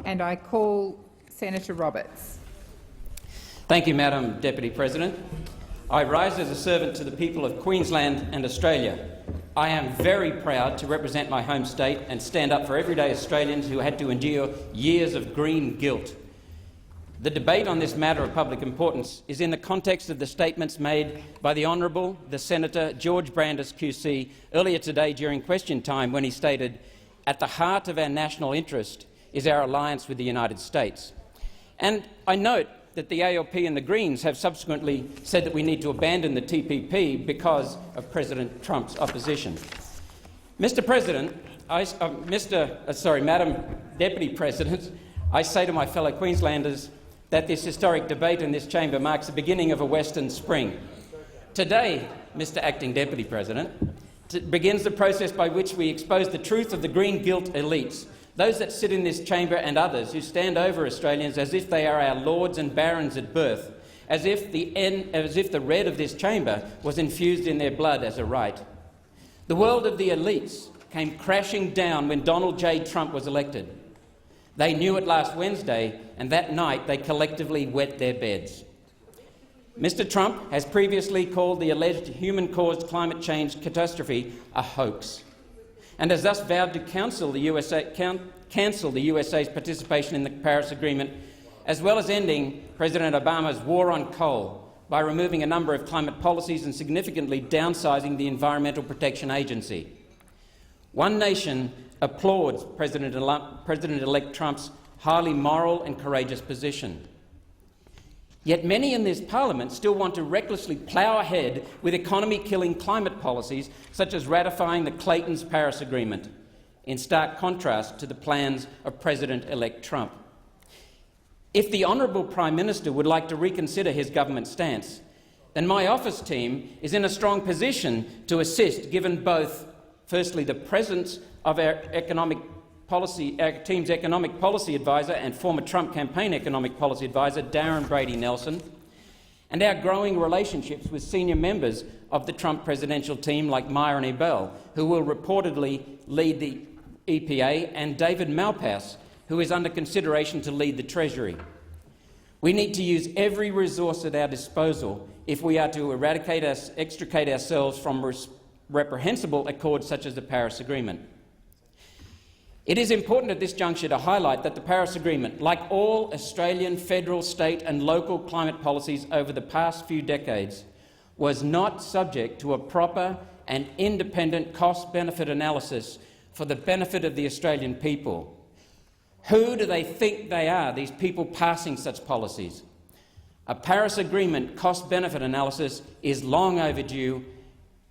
And I call Senator Roberts. Thank you, Madam Deputy President. I rise as a servant to the people of Queensland and Australia. I am very proud to represent my home state and stand up for everyday Australians who had to endure years of green guilt. The debate on this matter of public importance is in the context of the statements made by the Honourable the Senator George Brandis QC earlier today during question time, when he stated, "At the heart of our national interest is our alliance with the United States." And I note that the ALP and the Greens have subsequently said that we need to abandon the TPP because of President Trump's opposition. Mr. President, Madam Deputy President, I say to my fellow Queenslanders that this historic debate in this chamber marks the beginning of a Western spring. Today, Mr. Acting Deputy President, begins the process by which we expose the truth of the green guilt elites, those that sit in this chamber and others who stand over Australians as if they are our lords and barons at birth, as if the red of this chamber was infused in their blood as a right. The world of the elites came crashing down when Donald J. Trump was elected. They knew it last Wednesday, and that night they collectively wet their beds. Mr. Trump has previously called the alleged human-caused climate change catastrophe a hoax, and has thus vowed to cancel the USA's participation in the Paris Agreement, as well as ending President Obama's war on coal by removing a number of climate policies and significantly downsizing the Environmental Protection Agency. One Nation applauds President-elect Trump's highly moral and courageous position. Yet many in this parliament still want to recklessly plough ahead with economy-killing climate policies, such as ratifying the Clayton's Paris Agreement, in stark contrast to the plans of President-elect Trump. If the Honourable Prime Minister would like to reconsider his government stance, then my office team is in a strong position to assist, given both, firstly, the presence of our team's economic policy advisor and former Trump campaign economic policy advisor, Darren Brady Nelson, and our growing relationships with senior members of the Trump presidential team like Myron Ebell, who will reportedly lead the EPA, and David Malpass, who is under consideration to lead the Treasury. We need to use every resource at our disposal if we are to extricate ourselves from reprehensible accords such as the Paris Agreement. It is important at this juncture to highlight that the Paris Agreement, like all Australian federal, state and local climate policies over the past few decades, was not subject to a proper and independent cost-benefit analysis for the benefit of the Australian people. Who do they think they are, these people passing such policies? A Paris Agreement cost-benefit analysis is long overdue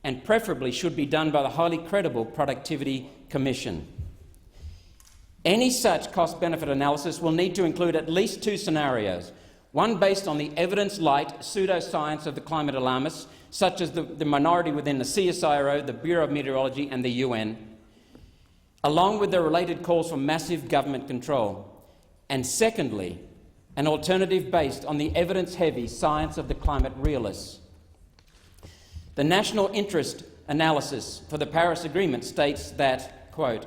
and preferably should be done by the highly credible Productivity Commission. Any such cost-benefit analysis will need to include at least two scenarios, one based on the evidence-light pseudoscience of the climate alarmists, such as the minority within the CSIRO, the Bureau of Meteorology and the UN, along with the related calls for massive government control, and secondly, an alternative based on the evidence-heavy science of the climate realists. The National Interest Analysis for the Paris Agreement states that, quote,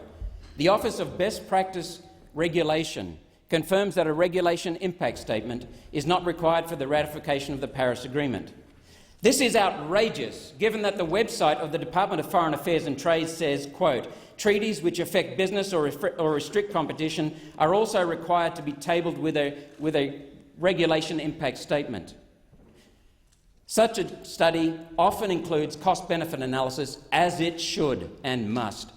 "The Office of Best Practice Regulation confirms that a regulation impact statement is not required for the ratification of the Paris Agreement. This is outrageous, given that the website of the Department of Foreign Affairs and Trade says, quote, treaties which affect business or restrict competition are also required to be tabled with a regulation impact statement. Such a study often includes cost-benefit analysis, as it should and must.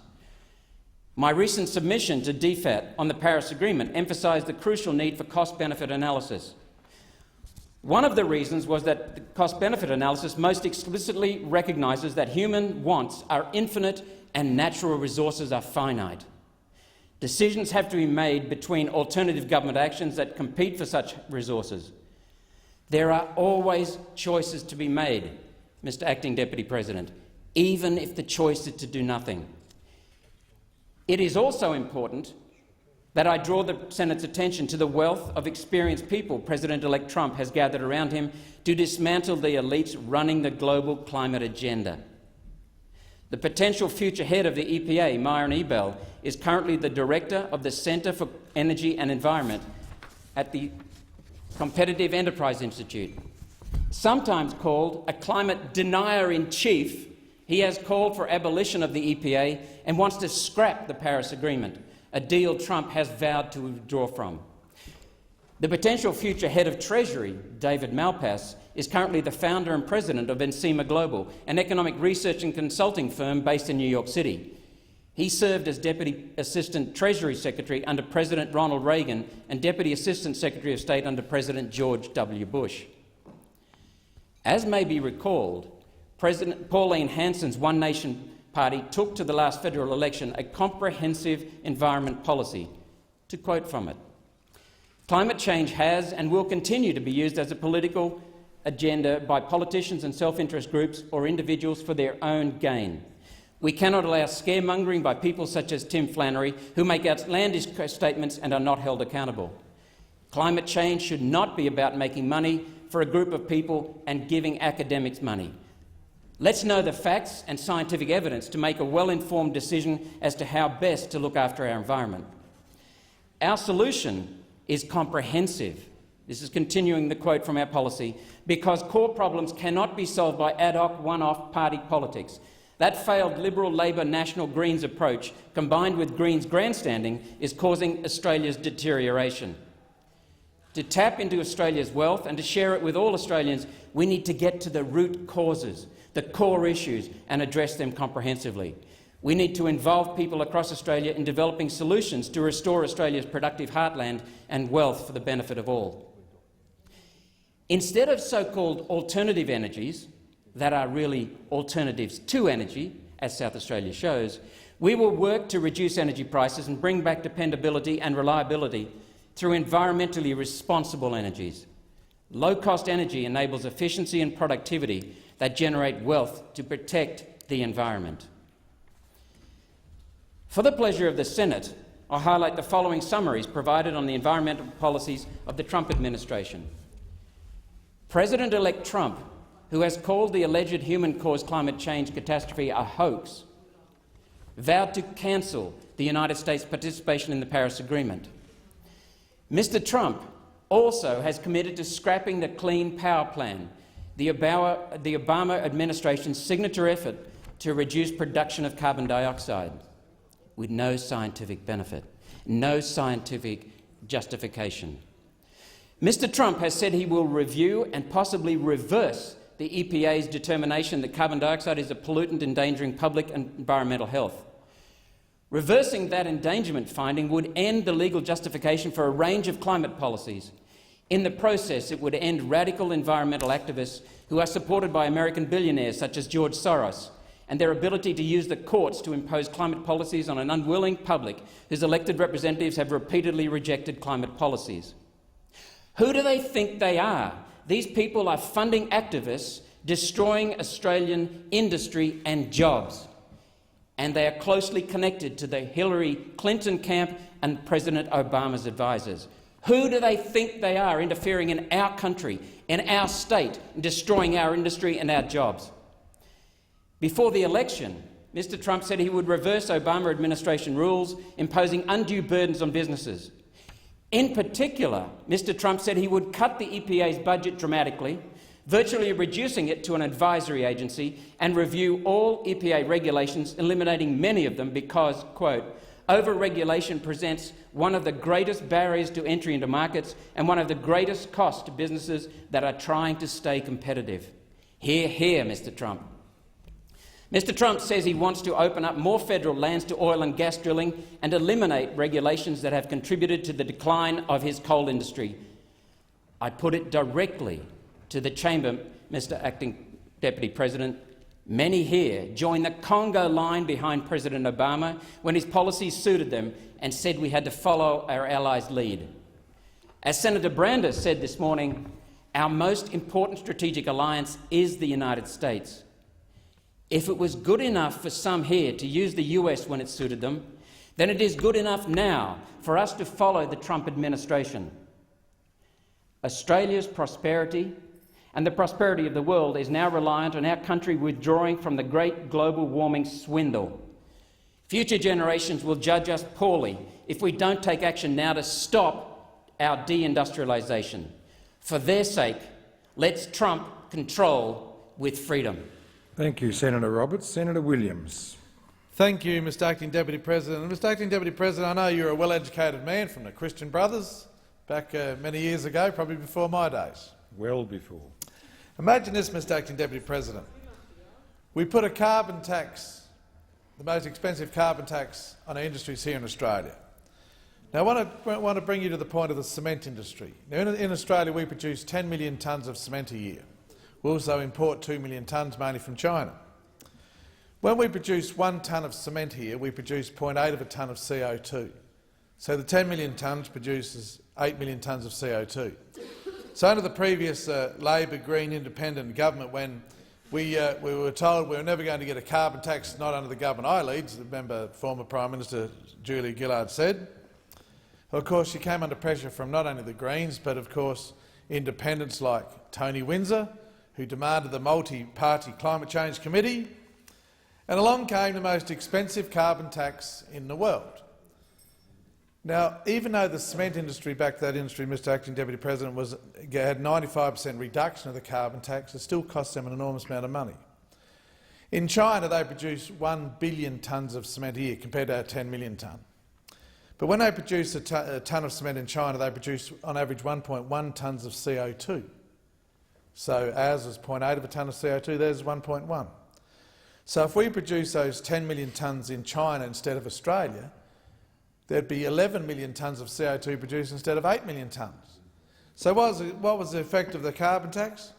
My recent submission to DFAT on the Paris Agreement emphasised the crucial need for cost-benefit analysis. One of the reasons was that the cost-benefit analysis most explicitly recognises that human wants are infinite and natural resources are finite. Decisions have to be made between alternative government actions that compete for such resources. There are always choices to be made, Mr. Acting Deputy President, even if the choice is to do nothing. It is also important that I draw the Senate's attention to the wealth of experienced people President-elect Trump has gathered around him to dismantle the elites running the global climate agenda. The potential future head of the EPA, Myron Ebell, is currently the director of the Centre for Energy and Environment at the Competitive Enterprise Institute. Sometimes called a climate denier-in-chief, he has called for abolition of the EPA and wants to scrap the Paris Agreement, a deal Trump has vowed to withdraw from. The potential future head of Treasury, David Malpass, is currently the founder and president of Encima Global, an economic research and consulting firm based in New York City. He served as Deputy Assistant Treasury Secretary under President Ronald Reagan and Deputy Assistant Secretary of State under President George W. Bush. As may be recalled, President Pauline Hanson's One Nation Party took to the last federal election a comprehensive environment policy. To quote from it, "Climate change has and will continue to be used as a political agenda by politicians and self-interest groups or individuals for their own gain. We cannot allow scaremongering by people such as Tim Flannery, who make outlandish statements and are not held accountable. Climate change should not be about making money for a group of people and giving academics money. Let's know the facts and scientific evidence to make a well-informed decision as to how best to look after our environment. Our solution is comprehensive." This is continuing the quote from our policy, "because core problems cannot be solved by ad hoc, one-off party politics. That failed Liberal, Labor, National Greens approach, combined with Greens grandstanding, is causing Australia's deterioration. To tap into Australia's wealth and to share it with all Australians, we need to get to the root causes, the core issues, and address them comprehensively. We need to involve people across Australia in developing solutions to restore Australia's productive heartland and wealth for the benefit of all. Instead of so-called alternative energies, that are really alternatives to energy, as South Australia shows, we will work to reduce energy prices and bring back dependability and reliability through environmentally responsible energies. Low-cost energy enables efficiency and productivity that generate wealth to protect the environment." For the pleasure of the Senate, I highlight the following summaries provided on the environmental policies of the Trump administration. President-elect Trump, who has called the alleged human-caused climate change catastrophe a hoax, vowed to cancel the United States' participation in the Paris Agreement. Mr. Trump also has committed to scrapping the Clean Power Plan, the Obama administration's signature effort to reduce production of carbon dioxide, with no scientific benefit, no scientific justification. Mr. Trump has said he will review and possibly reverse the EPA's determination that carbon dioxide is a pollutant endangering public and environmental health. Reversing that endangerment finding would end the legal justification for a range of climate policies. In the process, it would end radical environmental activists who are supported by American billionaires such as George Soros, and their ability to use the courts to impose climate policies on an unwilling public whose elected representatives have repeatedly rejected climate policies. Who do they think they are? These people are funding activists, destroying Australian industry and jobs. And they are closely connected to the Hillary Clinton camp and President Obama's advisors. Who do they think they are, interfering in our country, in our state, and destroying our industry and our jobs? Before the election, Mr. Trump said he would reverse Obama administration rules, imposing undue burdens on businesses. In particular, Mr. Trump said he would cut the EPA's budget dramatically, virtually reducing it to an advisory agency, and review all EPA regulations, eliminating many of them because, quote, "over-regulation presents one of the greatest barriers to entry into markets and one of the greatest costs to businesses that are trying to stay competitive." Hear, hear, Mr. Trump. Mr. Trump says he wants to open up more federal lands to oil and gas drilling and eliminate regulations that have contributed to the decline of his coal industry. I put it directly to the chamber, Mr. Acting Deputy President. Many here joined the Congo line behind President Obama when his policies suited them and said we had to follow our allies' lead. As Senator Brander said this morning, our most important strategic alliance is the United States. If it was good enough for some here to use the US when it suited them, then it is good enough now for us to follow the Trump administration. Australia's prosperity and the prosperity of the world is now reliant on our country withdrawing from the great global warming swindle. Future generations will judge us poorly if we don't take action now to stop our deindustrialisation. For their sake, let's trump control with freedom. Thank you, Senator Roberts. Senator Williams. Thank you, Mr Acting Deputy President. And Mr Acting Deputy President, I know you're a well-educated man from the Christian Brothers back many years ago, probably before my days. Well before. Imagine this, Mr Acting Deputy President. We put a carbon tax, the most expensive carbon tax on our industries here in Australia. Now, I want to bring you to the point of the cement industry. Now, in Australia, we produce 10 million tonnes of cement a year. We also import 2 million tonnes, mainly from China. When we produce 1 tonne of cement here, we produce 0.8 of a tonne of CO2. So the 10 million tonnes produces 8 million tonnes of CO2. So under the previous Labor, Green, Independent government, when we were told we were never going to get a carbon tax, not under the government I lead, remember former Prime Minister Julia Gillard said. Of course, she came under pressure from not only the Greens, but of course independents like Tony Windsor, who demanded the multi-party Climate Change Committee, and along came the most expensive carbon tax in the world. Now, even though the cement industry backed that industry, Mr Acting Deputy President, had 95% reduction of the carbon tax, it still cost them an enormous amount of money. In China, they produce 1 billion tonnes of cement a year compared to our 10 million tonne. But when they produce a tonne of cement in China, they produce on average 1.1 tonnes of CO2. So ours is 0.8 of a tonne of CO2, theirs is 1.1. So if we produce those 10 million tonnes in China instead of Australia, there'd be 11 million tonnes of CO2 produced instead of 8 million tonnes. So what was the effect of the carbon tax?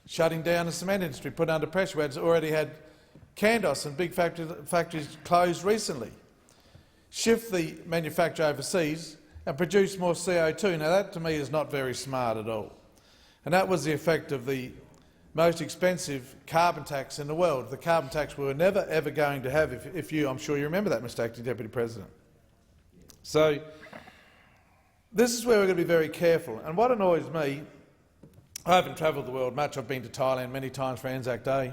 Shutting down the cement industry, put under pressure. We already had Candos and big factories closed recently. Shift the manufacture overseas and produce more CO2. Now that to me is not very smart at all. And that was the effect of the most expensive carbon tax in the world, the carbon tax we were never ever going to have, I'm sure you remember that, Mr Acting Deputy President. So this is where we're going to be very careful. And what annoys me, I haven't travelled the world much. I've been to Thailand many times for Anzac Day.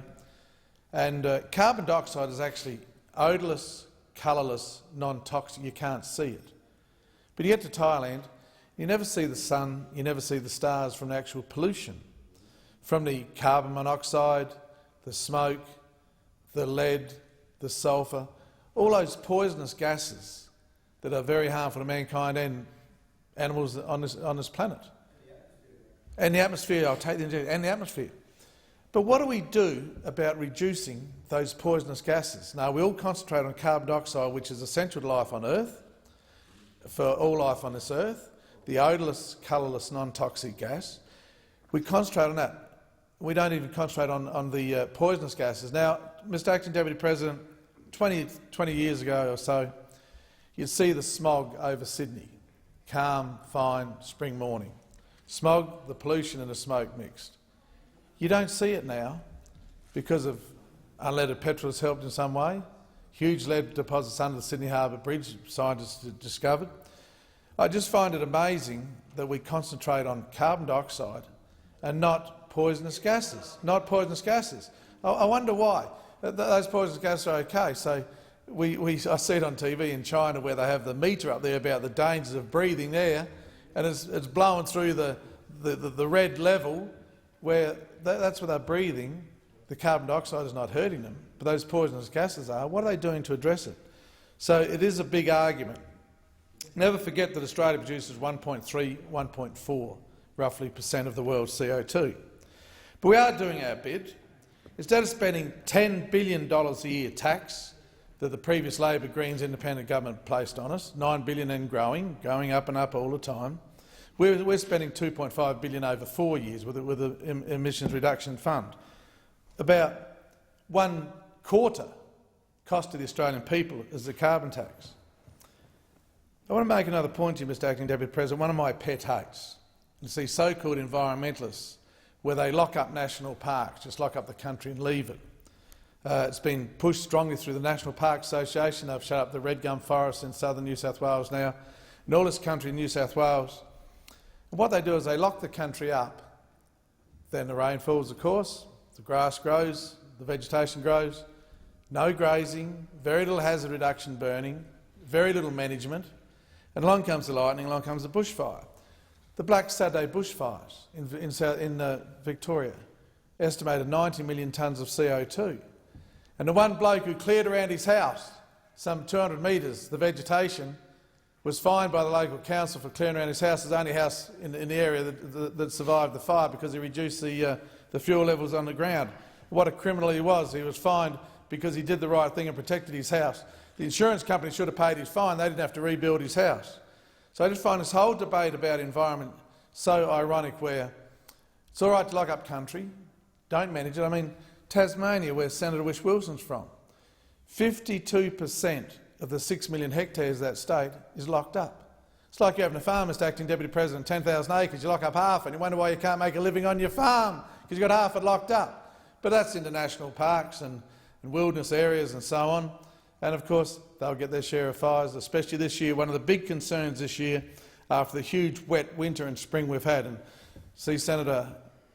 And carbon dioxide is actually odourless, colourless, non-toxic. You can't see it. But you get to Thailand, you never see the sun, you never see the stars from the actual pollution, from the carbon monoxide, the smoke, the lead, the sulphur, all those poisonous gases that are very harmful to mankind and animals on this planet. And the atmosphere, I'll take the and the atmosphere. But what do we do about reducing those poisonous gases? Now, we all concentrate on carbon dioxide, which is essential to life on Earth, for all life on this Earth, the odourless, colourless, non-toxic gas. We concentrate on that. We don't even concentrate on the poisonous gases. Now, Mr Acting Deputy President, 20 years ago or so, you'd see the smog over Sydney. Calm, fine, spring morning. Smog, the pollution and the smoke mixed. You don't see it now because of unleaded petrol has helped in some way. Huge lead deposits under the Sydney Harbour Bridge, scientists discovered. I just find it amazing that we concentrate on carbon dioxide and not poisonous gases. I wonder why. Those poisonous gases are okay. So I see it on TV in China where they have the meter up there about the dangers of breathing there, and it's blowing through the red level where that's where they're breathing. The carbon dioxide is not hurting them, but those poisonous gases are. What are they doing to address it? So it is a big argument. Never forget that Australia produces 1.3, 1.4 roughly % of the world's CO2. But we are doing our bit. Instead of spending $10 billion a year tax that the previous Labor, Greens, Independent government placed on us, $9 billion and growing, going up and up all the time, we're spending $2.5 billion over 4 years with the emissions reduction fund. About 1/4 cost to the Australian people is the carbon tax. I want to make another point to you, Mr Acting Deputy President. One of my pet hates is these so-called environmentalists where they lock up national parks, just lock up the country and leave it. It's been pushed strongly through the National Park Association. They've shut up the red gum forests in southern New South Wales now, and all this country in New South Wales. And what they do is they lock the country up Then the rain falls, of course, the grass grows, the vegetation grows, no grazing, very little hazard reduction burning, very little management, and along comes the lightning, along comes the bushfire. The Black Saturday bushfires in Victoria estimated 90 million tonnes of CO2. And the one bloke who cleared around his house, some 200 metres, the vegetation, was fined by the local council for clearing around his house. It's the only house in the area that survived the fire because he reduced the fuel levels on the ground. What a criminal he was. He was fined because he did the right thing and protected his house. The insurance company should have paid his fine. They didn't have to rebuild his house. So I just find this whole debate about environment so ironic, where it's all right to lock up country, don't manage it. I mean, Tasmania, where Senator Whish-Wilson's from, 52% of the 6 million hectares of that state is locked up. It's like you're having a farm, Mr Acting Deputy President, 10,000 acres, you lock up half and you wonder why you can't make a living on your farm because you've got half it locked up. But that's into national parks and wilderness areas and so on. And of course, they'll get their share of fires, especially this year. One of the big concerns this year, after the huge wet winter and spring we've had, and see Senator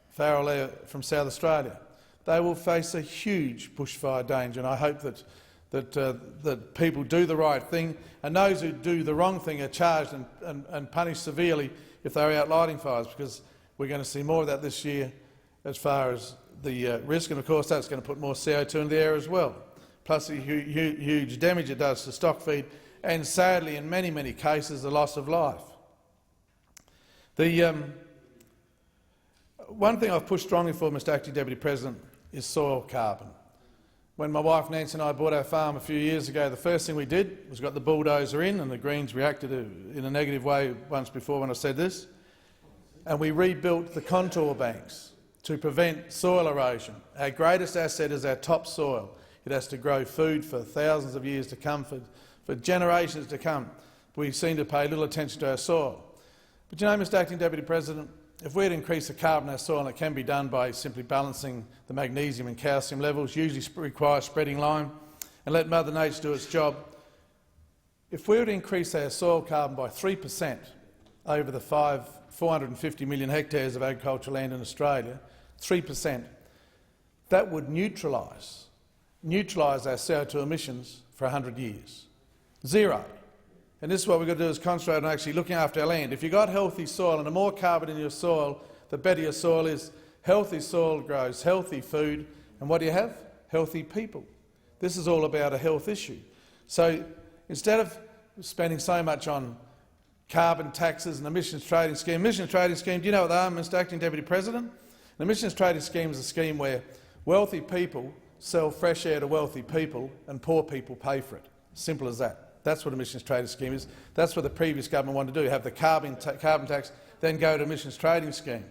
Farrell there from South Australia, they will face a huge bushfire danger, and I hope that people do the right thing, and those who do the wrong thing are charged and punished severely if they're out lighting fires, because we're going to see more of that this year as far as the risk, and of course that's going to put more CO2 in the air as well, plus the huge damage it does to stock feed, and sadly in many, many cases the loss of life. The one thing I've pushed strongly for, Mr Acting Deputy President, is soil carbon. When my wife Nancy and I bought our farm a few years ago, the first thing we did was got the bulldozer in, and the Greens reacted in a negative way once before when I said this, and we rebuilt the contour banks to prevent soil erosion. Our greatest asset is our topsoil. It has to grow food for thousands of years to come, for generations to come. We seem to pay little attention to our soil. But you know, Mr Acting Deputy President, if we had increased the carbon in our soil, and it can be done by simply balancing the magnesium and calcium levels, usually requires spreading lime, and let Mother Nature do its job. If we were to increase our soil carbon by 3% over the 450 million hectares of agricultural land in Australia, 3%, that would neutralise our CO2 emissions for 100 years. Zero. And this is what we've got to do, is concentrate on actually looking after our land. If you've got healthy soil, and the more carbon in your soil, the better your soil is. Healthy soil grows healthy food, and what do you have? Healthy people. This is all about a health issue. So instead of spending so much on carbon taxes and emissions trading scheme, do you know what they are, Mr Acting Deputy President? An emissions trading scheme is a scheme where wealthy people sell fresh air to wealthy people and poor people pay for it. Simple as that. That's what emissions trading scheme is. That's what the previous government wanted to do, have the carbon tax, then go to emissions trading scheme.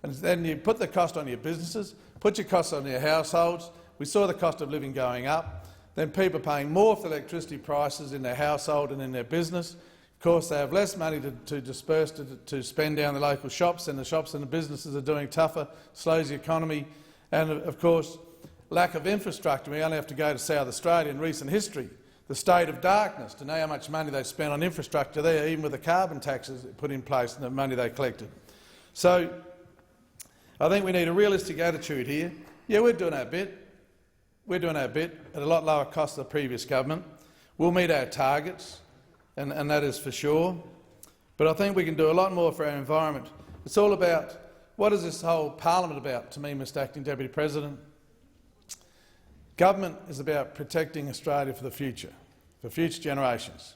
And then you put the cost on your businesses, put your costs on your households. We saw the cost of living going up. Then people are paying more for electricity prices in their household and in their business. Of course, they have less money to disperse to spend down the local shops, and the shops and the businesses are doing tougher, slows the economy. And of course, lack of infrastructure. We only have to go to South Australia in recent history, the state of darkness, to know how much money they spent on infrastructure there, even with the carbon taxes put in place and the money they collected. So I think we need a realistic attitude here. Yeah, we're doing our bit. We're doing our bit at a lot lower cost than the previous government. We'll meet our targets, and that is for sure. But I think we can do a lot more for our environment. It's all about, what is this whole parliament about to me, Mr Acting Deputy President? Government is about protecting Australia for the future generations,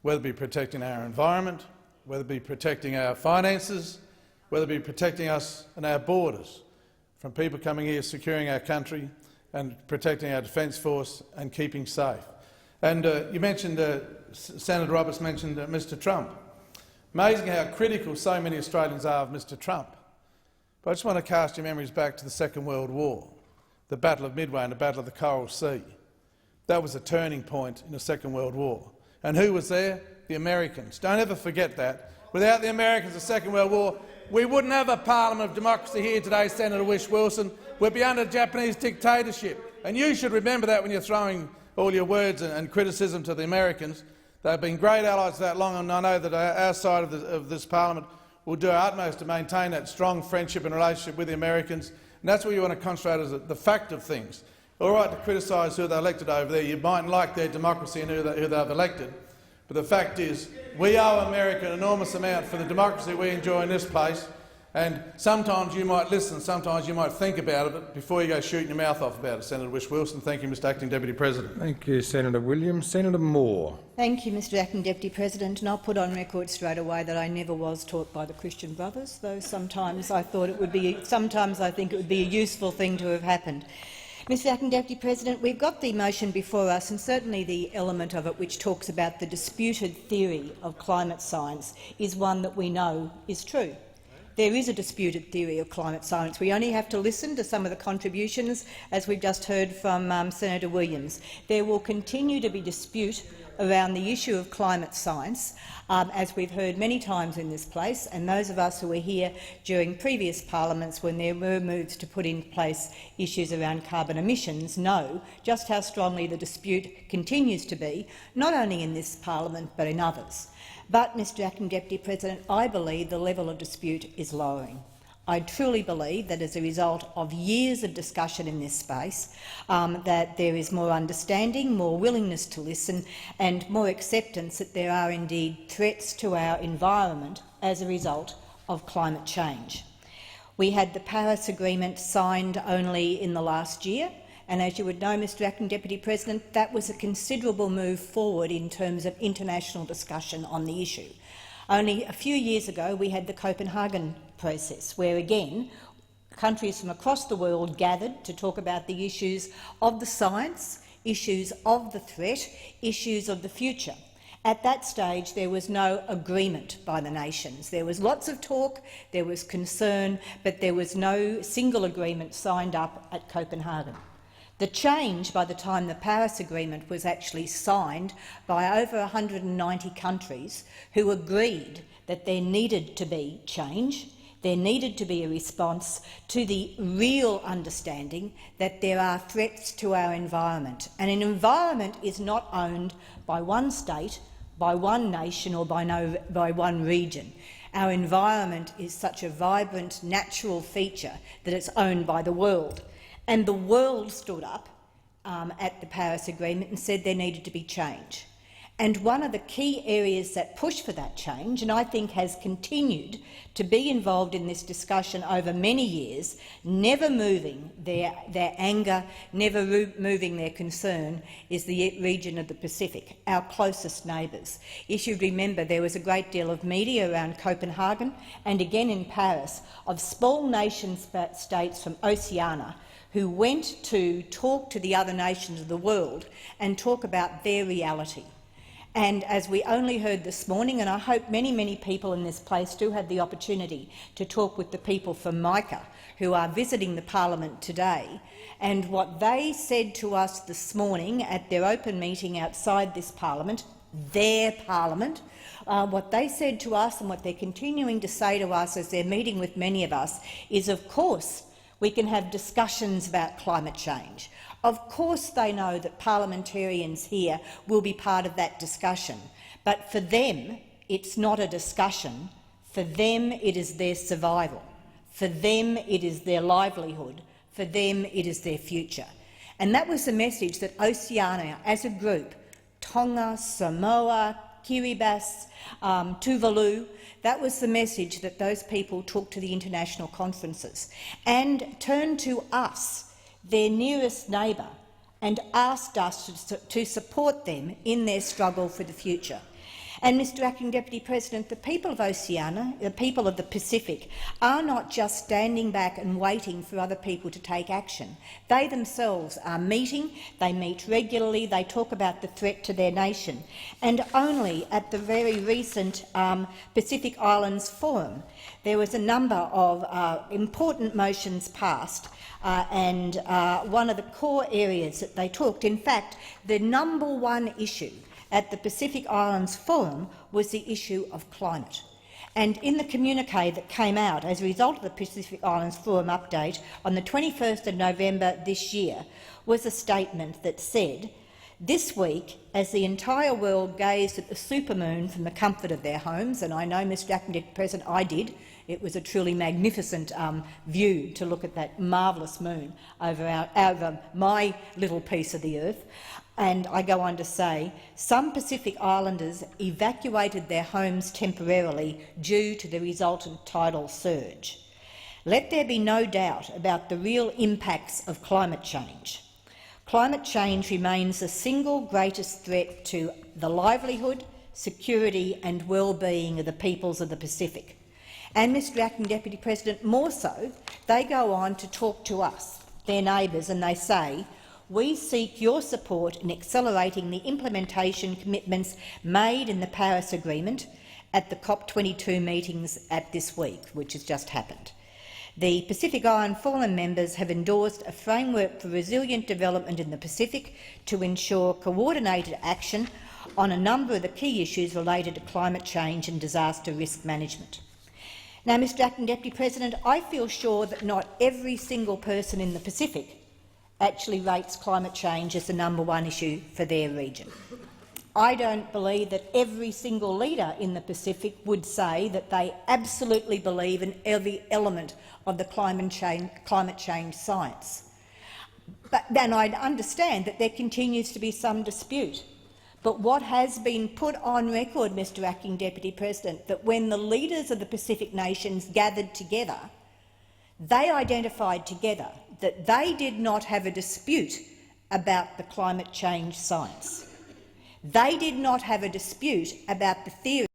whether it be protecting our environment, whether it be protecting our finances, whether it be protecting us and our borders from people coming here, securing our country and protecting our defence force and keeping safe. And you mentioned, Senator Roberts mentioned Mr Trump. Amazing how critical so many Australians are of Mr Trump. But I just want to cast your memories back to the Second World War, the Battle of Midway and the Battle of the Coral Sea. That was a turning point in the Second World War. And who was there? The Americans. Don't ever forget that. Without the Americans, the Second World War, we wouldn't have a parliament of democracy here today, Senator Whish-Wilson. We'd be under Japanese dictatorship. And you should remember that when you're throwing all your words and criticism to the Americans. They've been great allies for that long, and I know that our side of this parliament we'll do our utmost to maintain that strong friendship and relationship with the Americans, and that's what you want to concentrate as the fact of things. All right to criticise who they elected over there. You mightn't like their democracy and who they've elected, but the fact is we owe America an enormous amount for the democracy we enjoy in this place, and sometimes you might listen, sometimes you might think about it before you go shooting your mouth off about it. Senator Whish-Wilson. Thank you, Mr Acting Deputy President. Thank you, Senator Williams. Senator Moore. Thank you, Mr Acting Deputy President, and I'll put on record straight away that I never was taught by the Christian Brothers, though sometimes I think it would be a useful thing to have happened. Mr Acting Deputy President, we've got the motion before us, and certainly the element of it which talks about the disputed theory of climate science is one that we know is true. There is a disputed theory of climate science. We only have to listen to some of the contributions, as we've just heard from Senator Williams. There will continue to be dispute around the issue of climate science, as we've heard many times in this place, and those of us who were here during previous parliaments when there were moves to put in place issues around carbon emissions know just how strongly the dispute continues to be, not only in this parliament but in others. But, Mr Acting Deputy President, I believe the level of dispute is lowering. I truly believe that as a result of years of discussion in this space, that there is more understanding, more willingness to listen and more acceptance that there are indeed threats to our environment as a result of climate change. We had the Paris Agreement signed only in the last year, and as you would know, Mr Acting Deputy President, that was a considerable move forward in terms of international discussion on the issue. Only a few years ago we had the Copenhagen process, where again countries from across the world gathered to talk about the issues of the science, issues of the threat, issues of the future. At that stage there was no agreement by the nations. There was lots of talk, there was concern, but there was no single agreement signed up at Copenhagen. The change by the time the Paris Agreement was actually signed by over 190 countries who agreed that there needed to be change, there needed to be a response to the real understanding that there are threats to our environment. And an environment is not owned by one state, by one nation or by one region. Our environment is such a vibrant natural feature that it's owned by the world. And the world stood up at the Paris Agreement and said there needed to be change. And one of the key areas that pushed for that change, and I think has continued to be involved in this discussion over many years, never moving their anger, never moving their concern, is the region of the Pacific, our closest neighbours. If you remember, there was a great deal of media around Copenhagen and again in Paris of small nation-states from Oceania who went to talk to the other nations of the world and talk about their reality. And as we only heard this morning, and I hope many, many people in this place do have the opportunity to talk with the people from MICA who are visiting the parliament today, and what they said to us this morning at their open meeting outside this parliament, their parliament, what they said to us and what they're continuing to say to us as they're meeting with many of us is, of course, we can have discussions about climate change. Of course they know that parliamentarians here will be part of that discussion, but for them it's not a discussion. For them it is their survival. For them it is their livelihood. For them it is their future. And that was the message that Oceania as a group, Tonga, Samoa, Kiribati, Tuvalu, that was the message that those people took to the international conferences and turned to us, their nearest neighbour, and asked us to support them in their struggle for the future. And, Mr Acting Deputy President, the people of Oceania, the people of the Pacific, are not just standing back and waiting for other people to take action. They themselves are meeting, they meet regularly, they talk about the threat to their nation. And only at the very recent Pacific Islands Forum, there was a number of important motions passed, and one of the core areas that they talked, in fact, the number one issue at the Pacific Islands Forum was the issue of climate. And in the communique that came out as a result of the Pacific Islands Forum update on the 21st of November this year was a statement that said This week, as the entire world gazed at the supermoon from the comfort of their homes, and I know, Mr Acting Deputy President, I did, it was a truly magnificent view to look at that marvellous moon over my little piece of the earth, and I go on to say, some Pacific Islanders evacuated their homes temporarily due to the resultant tidal surge. Let there be no doubt about the real impacts of climate change. Climate change remains the single greatest threat to the livelihood, security and well-being of the peoples of the Pacific. And, Mr Acting Deputy President, more so, they go on to talk to us, their neighbours, and they say, "We seek your support in accelerating the implementation commitments made in the Paris Agreement at the COP22 meetings at this week," which has just happened. The Pacific Island Forum members have endorsed a framework for resilient development in the Pacific to ensure coordinated action on a number of the key issues related to climate change and disaster risk management. Now, Mr Acting Deputy President, I feel sure that not every single person in the Pacific actually rates climate change as the #1 issue for their region. I don't believe that every single leader in the Pacific would say that they absolutely believe in every element of the climate change science. But then I understand that there continues to be some dispute. But what has been put on record, Mr Acting Deputy President, that when the leaders of the Pacific nations gathered together, they identified together that they did not have a dispute about the climate change science. They did not have a dispute about the theory